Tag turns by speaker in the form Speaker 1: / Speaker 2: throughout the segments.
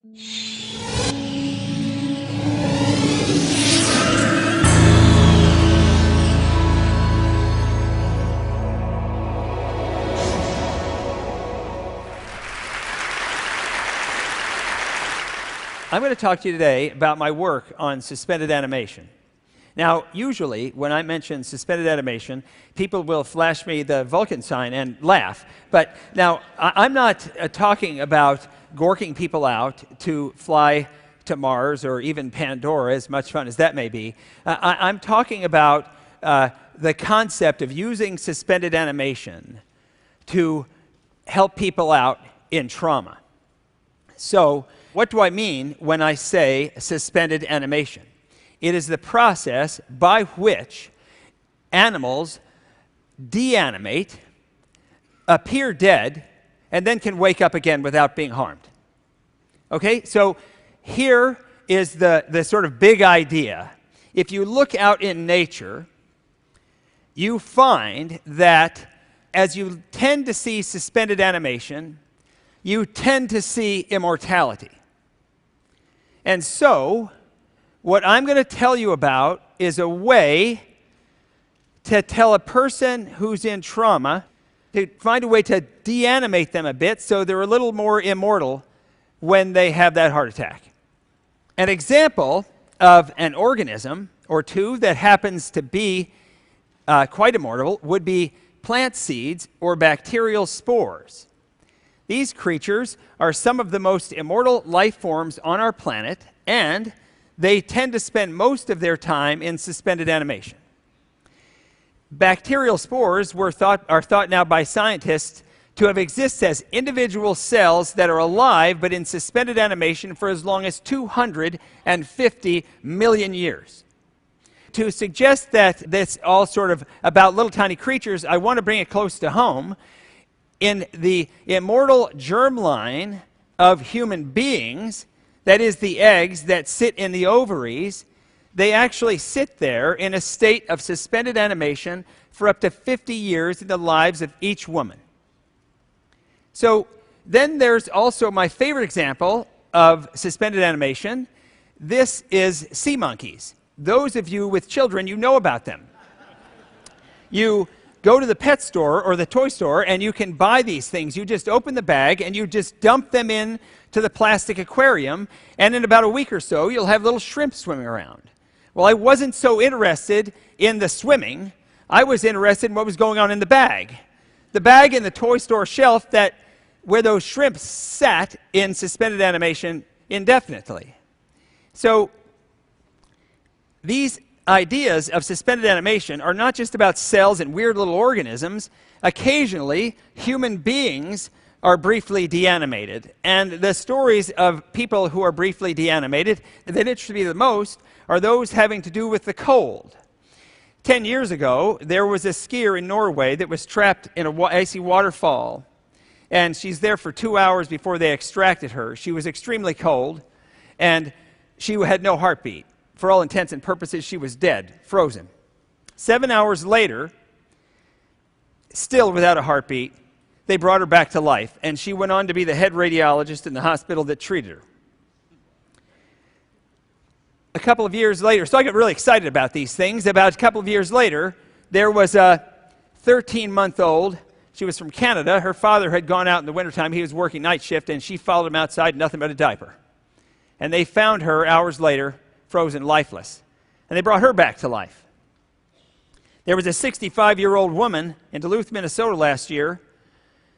Speaker 1: I'm going to talk to you today about my work on suspended animation. Now, usually, when I mention suspended animation, people will flash me the Vulcan sign and laugh. But now, I'm not talking about gorking people out to fly to Mars or even Pandora, as much fun as that may be. I'm talking about the concept of using suspended animation to help people out in trauma. So, what do I mean when I say suspended animation? It is the process by which animals deanimate, appear dead, and then can wake up again without being harmed. Okay, so here is the sort of big idea. If you look out in nature, you find that as you tend to see suspended animation, you tend to see immortality. And so, what I'm going to tell you about is a way to tell a person who's in trauma to find a way to deanimate them a bit so they're a little more immortal when they have that heart attack. An example of an organism or two that happens to be quite immortal would be plant seeds or bacterial spores. These creatures are some of the most immortal life forms on our planet, and they tend to spend most of their time in suspended animation. Bacterial spores are thought now by scientists to have existed as individual cells that are alive but in suspended animation for as long as 250 million years. To suggest that that's all sort of about little tiny creatures, I want to bring it close to home. In the immortal germline of human beings, that is the eggs that sit in the ovaries, they actually sit there in a state of suspended animation for up to 50 years in the lives of each woman. So then there's also my favorite example of suspended animation. This is sea monkeys. Those of you with children, you know about them. You go to the pet store or the toy store and you can buy these things. You just open the bag and you just dump them in to the plastic aquarium, and in about a week or so you'll have little shrimp swimming around. Well, I wasn't so interested in the swimming. I was interested in what was going on in the bag. The bag in the toy store shelf where those shrimp sat in suspended animation indefinitely. So these ideas of suspended animation are not just about cells and weird little organisms. Occasionally, human beings are briefly deanimated. And the stories of people who are briefly deanimated that interest me the most are those having to do with the cold. 10 years ago, there was a skier in Norway that was trapped in an icy waterfall. And she's there for 2 hours before they extracted her. She was extremely cold, and she had no heartbeat. For all intents and purposes, she was dead, frozen. 7 hours later, still without a heartbeat, they brought her back to life, and she went on to be the head radiologist in the hospital that treated her. A couple of years later, so I got really excited about these things. About a couple of years later, there was a 13-month-old. She was from Canada. Her father had gone out in the wintertime. He was working night shift, and she followed him outside, nothing but a diaper. And they found her hours later, frozen, lifeless. And they brought her back to life. There was a 65-year-old woman in Duluth, Minnesota last year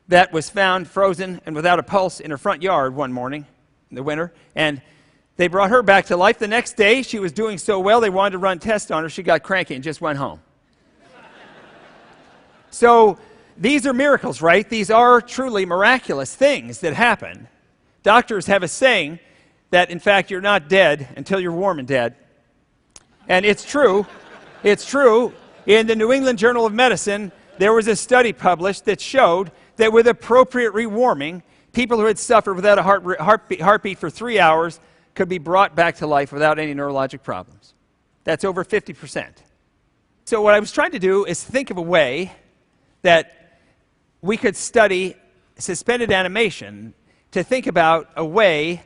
Speaker 1: that was found frozen and without a pulse in her front yard one morning in the winter. And they brought her back to life. The next day, she was doing so well, they wanted to run tests on her. She got cranky and just went home. So these are miracles, right? These are truly miraculous things that happen. Doctors have a saying that, in fact, you're not dead until you're warm and dead. And it's true. It's true. In the New England Journal of Medicine, there was a study published that showed that with appropriate rewarming, people who had suffered without a heartbeat for 3 hours could be brought back to life without any neurologic problems. That's over 50%. So what I was trying to do is think of a way that we could study suspended animation to think about a way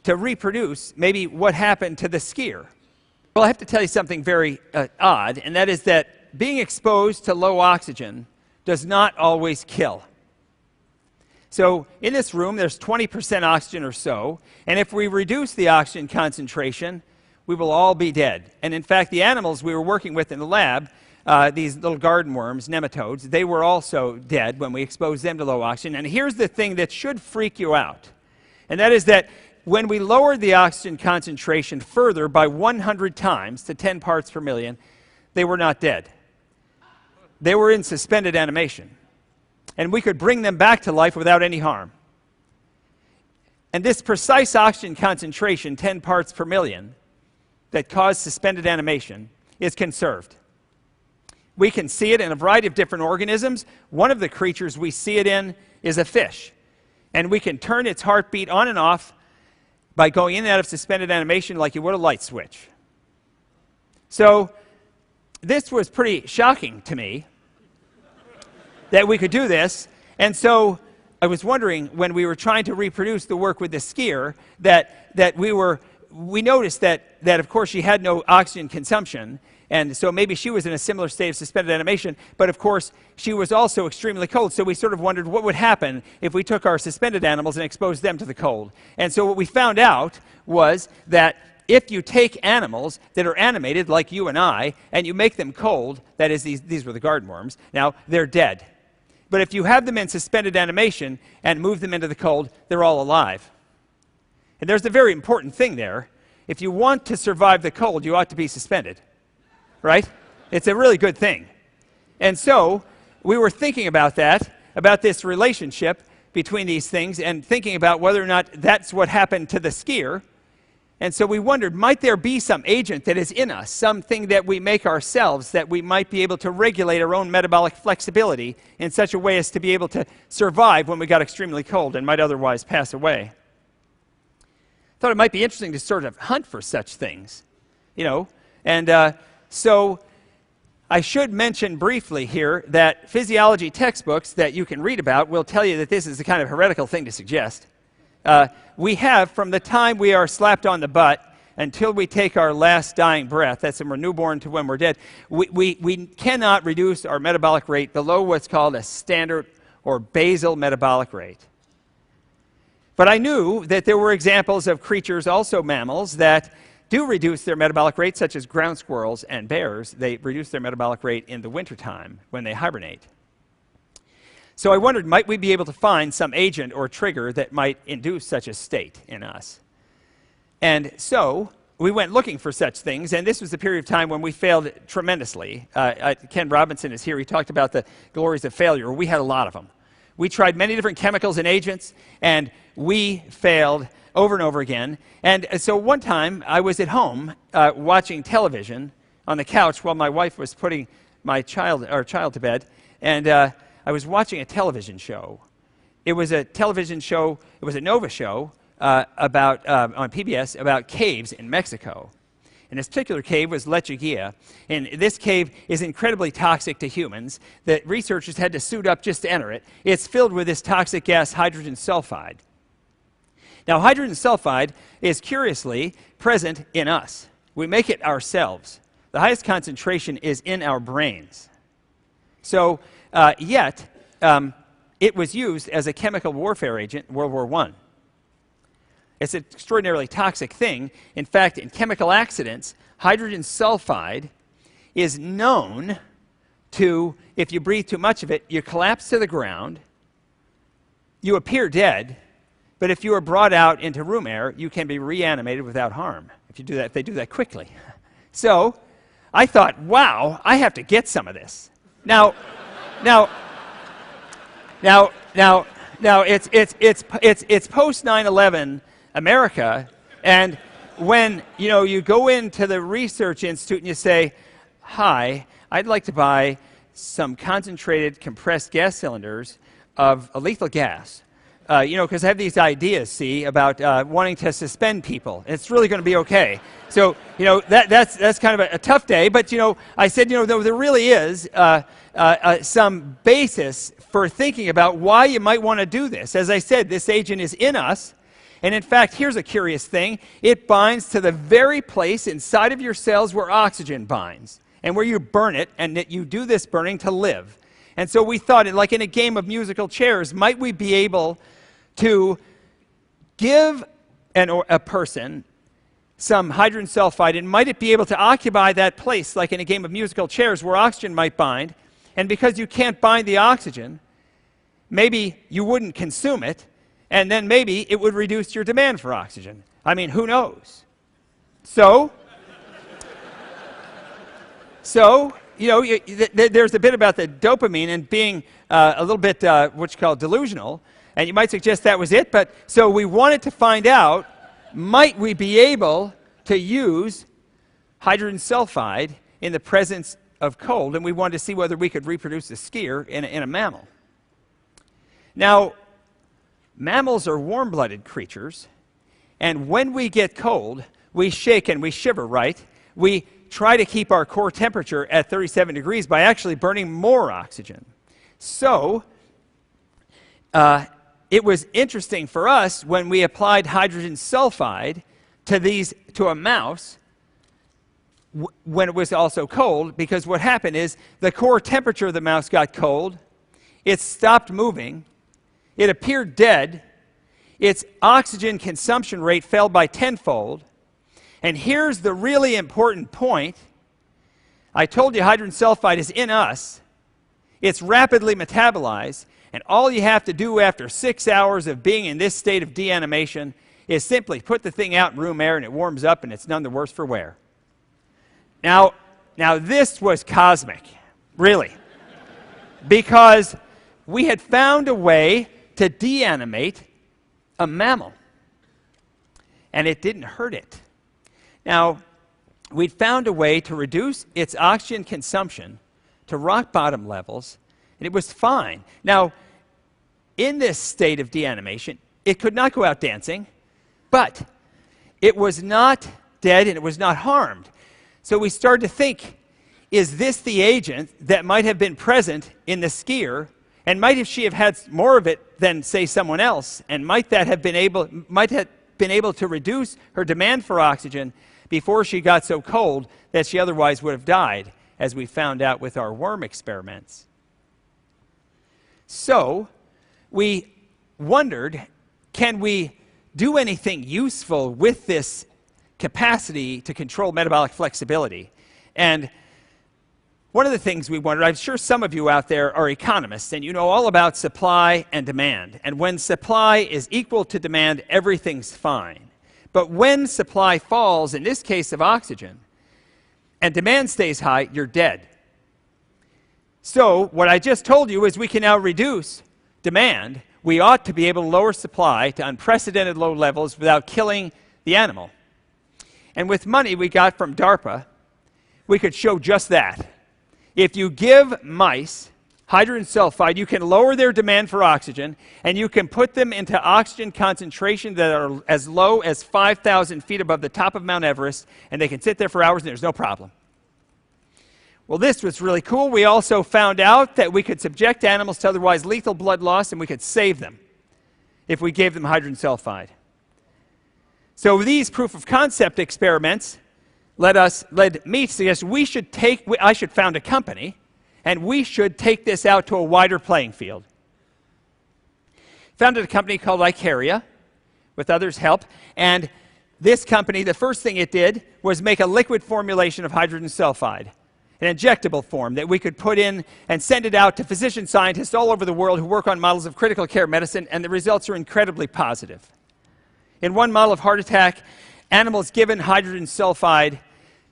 Speaker 1: to reproduce maybe what happened to the skier. Well, I have to tell you something very odd, and that is that being exposed to low oxygen does not always kill. So in this room, there's 20% oxygen or so, and if we reduce the oxygen concentration, we will all be dead. And in fact, the animals we were working with in the lab, these little garden worms, nematodes, they were also dead when we exposed them to low oxygen. And here's the thing that should freak you out, and that is that when we lowered the oxygen concentration further by 100 times to 10 parts per million, they were not dead. They were in suspended animation. And we could bring them back to life without any harm. And this precise oxygen concentration, 10 parts per million, that caused suspended animation, is conserved. We can see it in a variety of different organisms. One of the creatures we see it in is a fish. And we can turn its heartbeat on and off by going in and out of suspended animation like you would a light switch. So this was pretty shocking to me, that we could do this. And so I was wondering, when we were trying to reproduce the work with the skier, that we noticed that of course she had no oxygen consumption, and so maybe she was in a similar state of suspended animation, but of course she was also extremely cold. So we sort of wondered what would happen if we took our suspended animals and exposed them to the cold. And so what we found out was that if you take animals that are animated like you and I, and you make them cold, that is, these were the garden worms, now they're dead. But if you have them in suspended animation and move them into the cold, they're all alive. And there's a very important thing there. If you want to survive the cold, you ought to be suspended, right? It's a really good thing. And so we were thinking about that, about this relationship between these things, and thinking about whether or not that's what happened to the skier. And so we wondered, might there be some agent that is in us, something that we make ourselves, that we might be able to regulate our own metabolic flexibility in such a way as to be able to survive when we got extremely cold and might otherwise pass away. Thought it might be interesting to sort of hunt for such things, you know. And so I should mention briefly here that physiology textbooks that you can read about will tell you that this is the kind of heretical thing to suggest. We have, from the time we are slapped on the butt until we take our last dying breath, that's when we're newborn to when we're dead, we cannot reduce our metabolic rate below what's called a standard or basal metabolic rate. But I knew that there were examples of creatures, also mammals, that do reduce their metabolic rate, such as ground squirrels and bears. They reduce their metabolic rate in the wintertime when they hibernate. So I wondered, might we be able to find some agent or trigger that might induce such a state in us? And so we went looking for such things, and this was a period of time when we failed tremendously. Ken Robinson is here. He talked about the glories of failure. We had a lot of them. We tried many different chemicals and agents, and we failed over and over again. And so one time, I was at home watching television on the couch while my wife was putting our child to bed, and I was watching a television show. It was a television show, it was a Nova show on PBS about caves in Mexico. And this particular cave was Lechuguilla. And this cave is incredibly toxic to humans. The researchers had to suit up just to enter it. It's filled with this toxic gas, hydrogen sulfide. Now, hydrogen sulfide is curiously present in us. We make it ourselves. The highest concentration is in our brains. So, yet, it was used as a chemical warfare agent in World War I. It's an extraordinarily toxic thing. In fact, in chemical accidents, hydrogen sulfide is known to, if you breathe too much of it, you collapse to the ground, you appear dead, but if you are brought out into room air, you can be reanimated without harm if they do that quickly. So I thought, wow, I have to get some of this. Now it's post 9/11 America, and when you go into the research institute and you say, "Hi, I'd like to buy some concentrated compressed gas cylinders of a lethal gas," because I have these ideas, see, about wanting to suspend people. It's really going to be okay. So that's kind of a tough day. But I said, there really is some basis for thinking about why you might want to do this. As I said, this agent is in us. And in fact, here's a curious thing. It binds to the very place inside of your cells where oxygen binds, and where you burn it, and that you do this burning to live. And so we thought, like in a game of musical chairs, might we be able to give a person some hydrogen sulfide, and might it be able to occupy that place, like in a game of musical chairs, where oxygen might bind, and because you can't bind the oxygen, maybe you wouldn't consume it, and then maybe it would reduce your demand for oxygen. I mean, who knows? So, there's a bit about the dopamine and being a little bit what's called delusional, and you might suggest that was it, but so we wanted to find out, might we be able to use hydrogen sulfide in the presence of cold, and we wanted to see whether we could reproduce the skier in a mammal. Now, mammals are warm-blooded creatures, and when we get cold, we shake and we shiver, right? We try to keep our core temperature at 37 degrees by actually burning more oxygen. So, it was interesting for us when we applied hydrogen sulfide to a mouse when it was also cold, because what happened is the core temperature of the mouse got cold, it stopped moving, it appeared dead, its oxygen consumption rate fell by tenfold, and here's the really important point. I told you hydrogen sulfide is in us, it's rapidly metabolized, and all you have to do after 6 hours of being in this state of deanimation is simply put the thing out in room air and it warms up and it's none the worse for wear. Now this was cosmic, really, because we had found a way to deanimate a mammal, and it didn't hurt it. Now, we'd found a way to reduce its oxygen consumption to rock bottom levels, and it was fine. Now, in this state of deanimation, it could not go out dancing, but it was not dead and it was not harmed. So we started to think, is this the agent that might have been present in the skier, and might she have had more of it than, say, someone else, and might have been able to reduce her demand for oxygen before she got so cold that she otherwise would have died, as we found out with our worm experiments. So we wondered, can we do anything useful with this capacity to control metabolic flexibility? And one of the things we wondered, I'm sure some of you out there are economists, and you know all about supply and demand. And when supply is equal to demand, everything's fine. But when supply falls, in this case of oxygen, and demand stays high, you're dead. So what I just told you is we can now reduce demand. We ought to be able to lower supply to unprecedented low levels without killing the animal. And with money we got from DARPA, we could show just that. If you give mice hydrogen sulfide, you can lower their demand for oxygen, and you can put them into oxygen concentration that are as low as 5,000 feet above the top of Mount Everest, and they can sit there for hours and there's no problem. Well, this was really cool. We also found out that we could subject animals to otherwise lethal blood loss, and we could save them if we gave them hydrogen sulfide. So these proof of concept experiments led me to suggest I should found a company, and we should take this out to a wider playing field. Founded a company called Icaria, with others' help, and this company, the first thing it did was make a liquid formulation of hydrogen sulfide, an injectable form that we could put in and send it out to physician scientists all over the world who work on models of critical care medicine, and the results are incredibly positive. In one model of heart attack, animals given hydrogen sulfide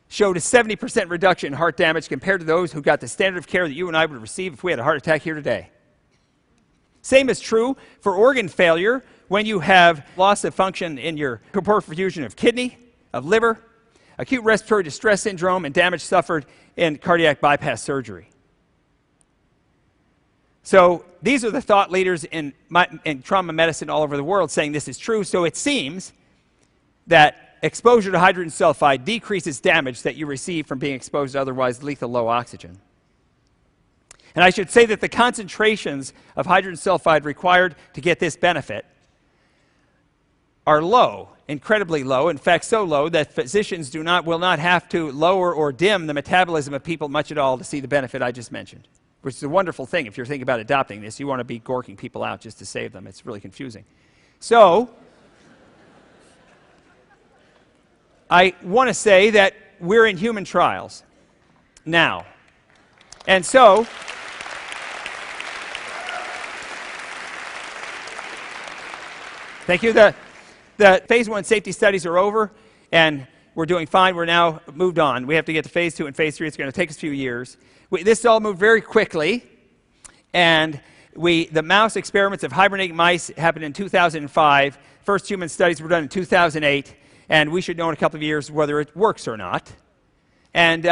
Speaker 1: showed a 70% reduction in heart damage compared to those who got the standard of care that you and I would receive if we had a heart attack here today. Same is true for organ failure when you have loss of function in your perfusion of kidney, of liver, acute respiratory distress syndrome, and damage suffered in cardiac bypass surgery. So these are the thought leaders in trauma medicine all over the world saying this is true. So it seems that exposure to hydrogen sulfide decreases damage that you receive from being exposed to otherwise lethal low oxygen. And I should say that the concentrations of hydrogen sulfide required to get this benefit are low, incredibly low, in fact so low that physicians will not have to lower or dim the metabolism of people much at all to see the benefit I just mentioned, which is a wonderful thing. If you're thinking about adopting this, you want to be gorking people out just to save them. It's really confusing. So I want to say that we're in human trials now. And so thank you. The phase 1 safety studies are over, and we're doing fine. We're now moved on. We have to get to phase 2 and phase 3. It's going to take us a few years. This all moved very quickly, and the mouse experiments of hibernating mice happened in 2005. First human studies were done in 2008, and we should know in a couple of years whether it works or not. And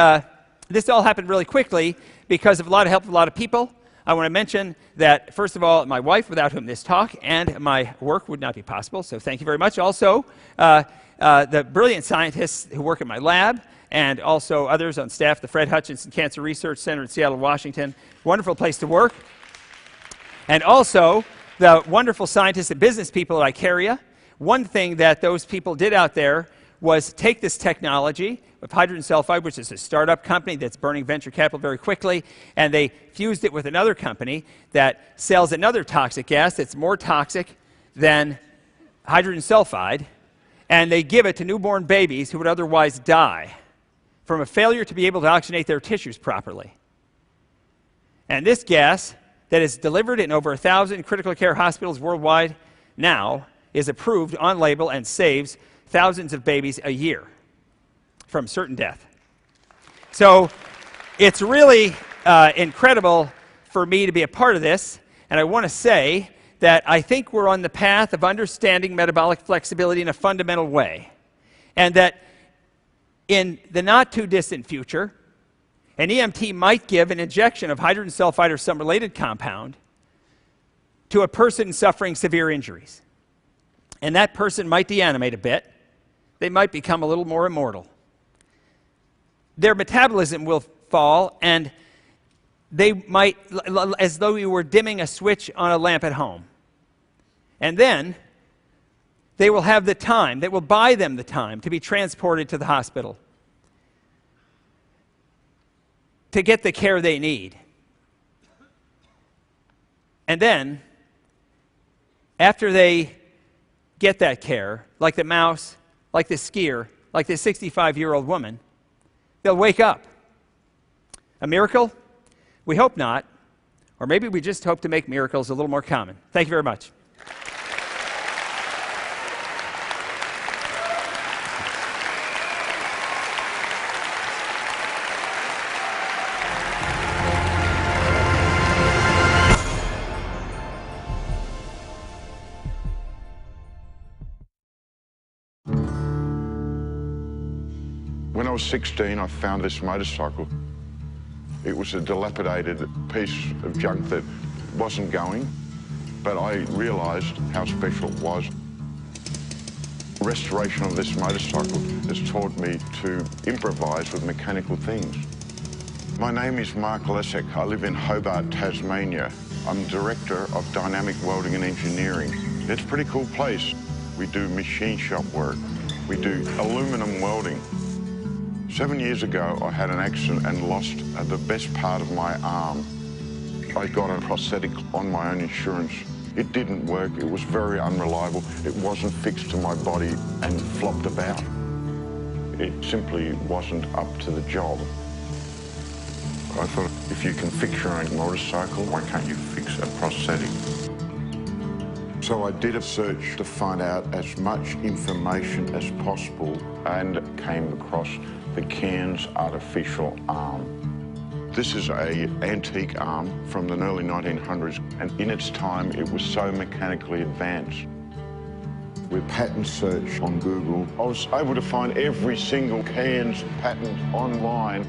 Speaker 1: this all happened really quickly because of a lot of help of a lot of people. I want to mention that, first of all, my wife, without whom this talk and my work would not be possible, so thank you very much. Also, the brilliant scientists who work at my lab, and also others on staff, the Fred Hutchinson Cancer Research Center in Seattle, Washington. Wonderful place to work. And also, the wonderful scientists and business people at Icaria. One thing that those people did out there was take this technology of hydrogen sulfide, which is a startup company that's burning venture capital very quickly, and they fused it with another company that sells another toxic gas that's more toxic than hydrogen sulfide, and they give it to newborn babies who would otherwise die from a failure to be able to oxygenate their tissues properly. And this gas that is delivered in over 1,000 critical care hospitals worldwide now is approved on label and saves thousands of babies a year from certain death. So it's really incredible for me to be a part of this, and I want to say that I think we're on the path of understanding metabolic flexibility in a fundamental way, and that in the not-too-distant future, an EMT might give an injection of hydrogen sulfide or some related compound to a person suffering severe injuries. And that person might deanimate a bit. They might become a little more immortal. Their metabolism will fall, and they might, as though you were dimming a switch on a lamp at home. And then they will have the time, that will buy them the time to be transported to the hospital to get the care they need. And then, after they get that care, like the mouse, like the skier, like the 65-year-old woman, they'll wake up. A miracle? We hope not. Or maybe we just hope to make miracles a little more common. Thank you very much.
Speaker 2: When I was 16, I found this motorcycle. It was a dilapidated piece of junk that wasn't going, but I realized how special it was. Restoration of this motorcycle has taught me to improvise with mechanical things. My name is Mark Lesek. I live in Hobart, Tasmania. I'm Director of Dynamic Welding and Engineering. It's a pretty cool place. We do machine shop work. We do aluminum welding. 7 years ago, I had an accident and lost the best part of my arm. I got a prosthetic on my own insurance. It didn't work. It was very unreliable. It wasn't fixed to my body and flopped about. It simply wasn't up to the job. I thought, if you can fix your own motorcycle, why can't you fix a prosthetic? So I did a search to find out as much information as possible and came across the Cairns artificial arm. This is an antique arm from the early 1900s, and in its time it was so mechanically advanced. With patent search on Google, I was able to find every single Cairns patent online.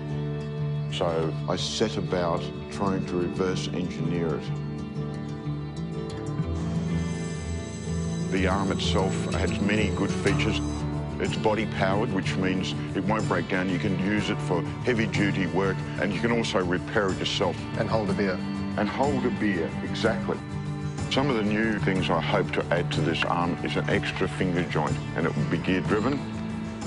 Speaker 2: So I set about trying to reverse engineer it. The arm itself has many good features. It's body powered, which means it won't break down. You can use it for heavy duty work, and you can also repair it yourself.
Speaker 3: And hold a beer.
Speaker 2: And hold a beer, exactly. Some of the new things I hope to add to this arm is an extra finger joint, and it will be gear driven.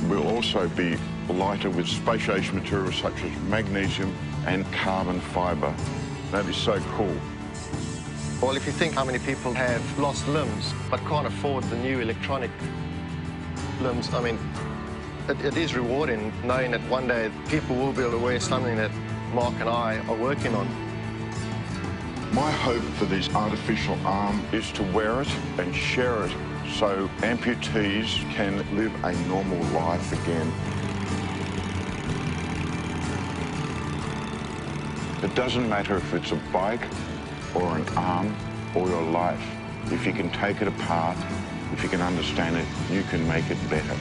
Speaker 2: Will also be lighter with spacious materials such as magnesium and carbon fibre. That is so cool.
Speaker 3: Well, if you think how many people have lost limbs but can't afford the new electronic limbs, I mean, it is rewarding knowing that one day people will be able to wear something that Mark and I are working on.
Speaker 2: My hope for this artificial arm is to wear it and share it so amputees can live a normal life again. It doesn't matter if it's a bike or an arm or your life. If you can take it apart, if you can understand it, you can make it better.